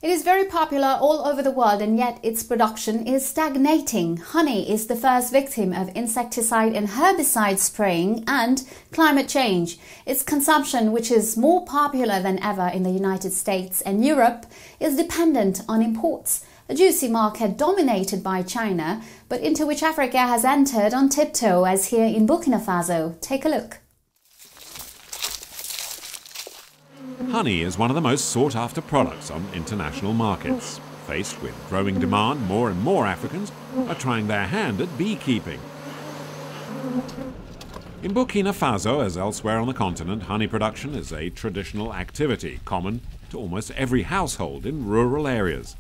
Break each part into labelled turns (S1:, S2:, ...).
S1: It is very popular all over the world, and yet its production is stagnating. Honey is the first victim of insecticide and herbicide spraying and climate change. Its consumption, which is more popular than ever in the United States and Europe, is dependent on imports. A juicy market dominated by China, but into which Africa has entered on tiptoe, as here in Burkina Faso. Take a look.
S2: Honey is one of the most sought-after products on international markets. Faced with growing demand, more and more Africans are trying their hand at beekeeping. In Burkina Faso, as elsewhere on the continent, honey production is a traditional activity common to almost every household in rural areas.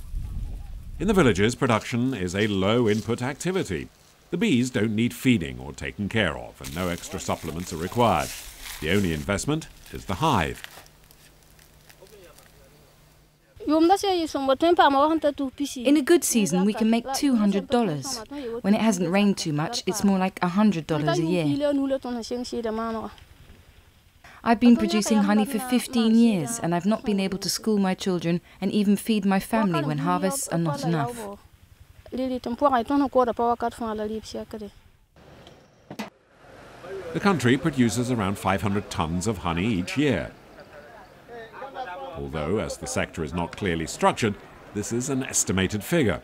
S2: In the villages, production is a low-input activity. The bees don't need feeding or taken care of, and no extra supplements are required. The only investment is the hive.
S3: In a good season, we can make $200. When it hasn't rained too much, it's more like $100 a year. I've been producing honey for 15 years, and I've not been able to school my children and even feed my family when harvests are not enough.
S2: The country produces around 500 tons of honey each year. Although, as the sector is not clearly structured, this is an estimated figure.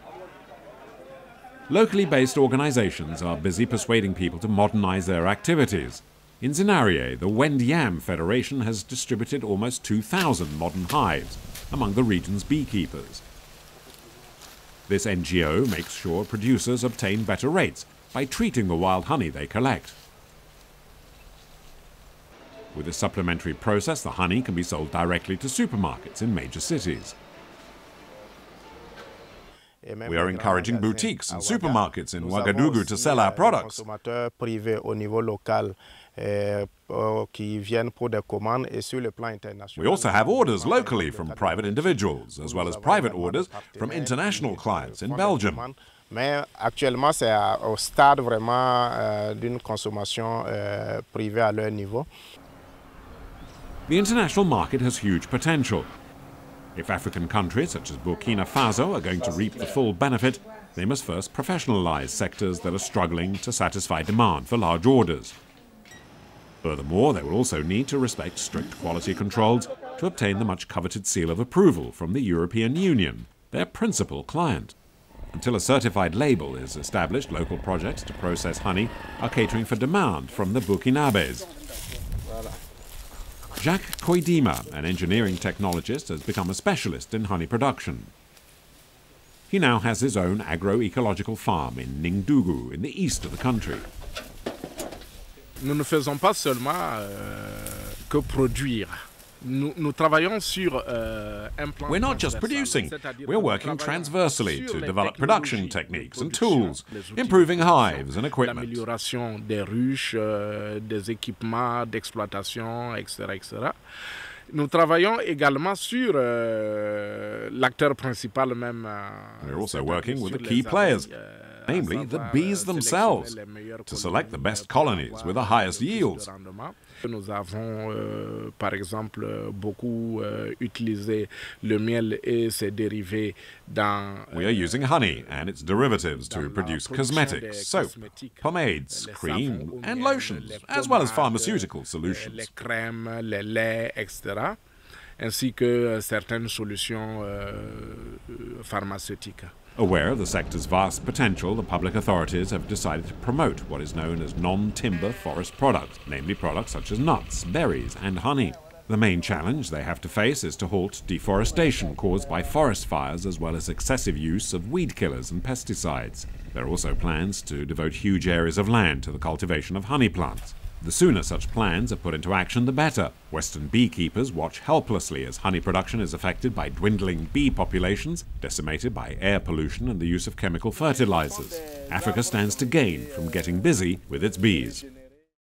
S2: Locally based organizations are busy persuading people to modernize their activities. In Zinarie, the Wendiam Federation has distributed almost 2,000 modern hives among the region's beekeepers. This NGO makes sure producers obtain better rates by treating the wild honey they collect. With a supplementary process, the honey can be sold directly to supermarkets in major cities. We are encouraging boutiques and supermarkets in Ouagadougou to sell our products. We also have orders locally from private individuals, as well as private orders from international clients in Belgium.
S4: Mais actuellement, c'est au stade vraiment d'une consommation privée à leur niveau.
S2: The international market has huge potential. If African countries such as Burkina Faso are going to reap the full benefit, they must first professionalize sectors that are struggling to satisfy demand for large orders. Furthermore, they will also need to respect strict quality controls to obtain the much coveted seal of approval from the European Union, their principal client. Until a certified label is established, local projects to process honey are catering for demand from the Burkinabés. Jacques Koidima, an engineering technologist, has become a specialist in honey production. He now has his own agroecological farm in Ningdougou, in the east of the country.
S5: Nous ne faisons pas seulement que produire.
S2: We're not just producing, we're working transversely to develop production techniques and tools, improving hives and equipment.
S5: L'amélioration des ruches, des équipements d'exploitation, etc. Nous travaillons également sur l'acteur principal même.
S2: We're also working with the key players, namely the bees themselves, to select the best colonies with the highest yields.
S5: Nous avons, par exemple, beaucoup utilisé le miel et ses dérivés dans.
S2: We are using honey and its derivatives to produce cosmetics, soap, pomades, cream, and lotions, as well as pharmaceutical solutions.
S5: Les crèmes, les laits, etc., ainsi que certaines solutions pharmaceutiques.
S2: Aware of the sector's vast potential, the public authorities have decided to promote what is known as non-timber forest products, namely products such as nuts, berries, and honey. The main challenge they have to face is to halt deforestation caused by forest fires, as well as excessive use of weed killers and pesticides. There are also plans to devote huge areas of land to the cultivation of honey plants. The sooner such plans are put into action, the better. Western beekeepers watch helplessly as honey production is affected by dwindling bee populations, decimated by air pollution and the use of chemical fertilizers. Africa stands to gain from getting busy with its bees.